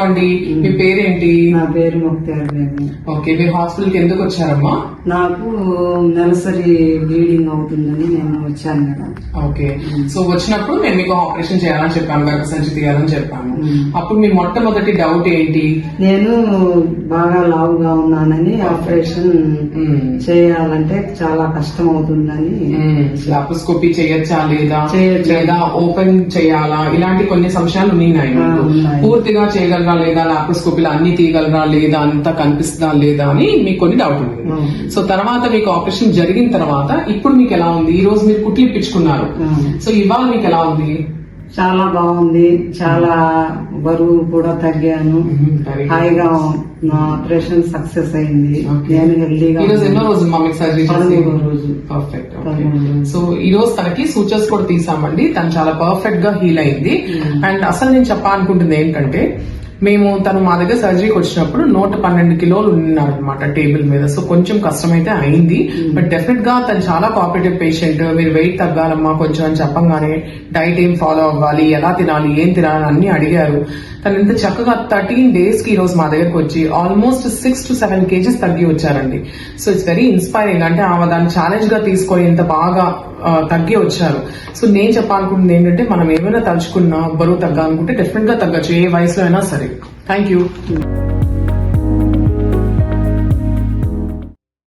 అండి మీ పేరేంటి? నా పేరు ముక్తార్ బేగం. ఓకే, మీరు హాస్పిటల్ కి ఎందుకు వచ్చారమ్మా? నాకు నెలసరి బ్లీడింగ్ అవుతుందని నేను వచ్చాను మేడం. ఓకే, సో వచ్చినప్పుడు నేను మీకు ఆపరేషన్ చేయాలని చెప్పాను, గర్భసంచి తీయాలని చెప్పాను. అప్పుడు మీ మొట్టమొదటి డౌట్ ఏంటి? నేను బాగా లావుగా ఉన్నానని ఆపరేషన్ చేయాలంటే చాలా కష్టం అవుతుందని. లాప్రోస్కోపీ చేయొచ్చా లేదా ఓపెన్ చేయాలా, ఇలాంటి కొన్ని సంశయాలు ఉన్నాయి. పూర్తిగా చేయగలరా లేదా, లాప్రోస్కోపీలో అన్ని తీయగలరా లేదా, అంతా కనిపిస్తుందా లేదా అని మీకు కొన్ని డౌట్ ఉంది. సో తర్వాత మీకు ఆపరేషన్ జరిగిన తర్వాత ఇప్పుడు మీకు ఎలా ఉంది? ఈ రోజు మీరు కుట్లు ఇప్పించుకున్నారు, సో ఇవాళ మీకు ఎలా ఉంది? చాలా బాగుంది. చాలా బరువు కూడా తగ్గాను. హాయిగా నా ఆపరేషన్ సక్సెస్ అయింది. నేను హెల్దీగా. ఈ రోజు ఎన్నో రోజు మీకు సర్జరీ? 13వ రోజు. పర్ఫెక్ట్. సో ఈ రోజు తనకి సూచర్స్ కూడా తీసామండి, తను చాలా పర్ఫెక్ట్ గా హీల్ అయింది. అండ్ అసలు నేను చెప్పాలనుకుంటుంది ఏంటంటే, మేము తను మా దగ్గర సర్జరీకి వచ్చినప్పుడు 112 కిలోలు ఉన్నారు అనమాట టేబుల్ మీద. సో కొంచెం కష్టమైతే అయింది, బట్ డెఫినెట్ గా తను చాలా కోఆపరేటివ్ పేషెంట్. మీరు వెయిట్ తగ్గాలమ్మా కొంచెం అని చెప్పంగానే డైట్ ఏం ఫాలో అవ్వాలి, ఎలా తినాలి, ఏం తినాలి అన్ని అడిగారు. తను ఎంత చక్కగా 13 days కి ఈ రోజు మా దగ్గరకు వచ్చి ఆల్మోస్ట్ 6 to 7 kgs తగ్గి వచ్చారండి. So it's very inspiring. అంటే ఆమె దాన్ని ఛాలెంజ్ గా తీసుకొని ఇంత బాగా తగ్గి వచ్చారు. సో నేను చెప్పాలనుకుంటుంది ఏంటంటే, మనం ఏమైనా తలుచుకున్నా బరువు తగ్గాలనుకుంటే డెఫినెట్ గా తగ్గచ్చు, ఏ వయసులో అయినా సరే. Thank you.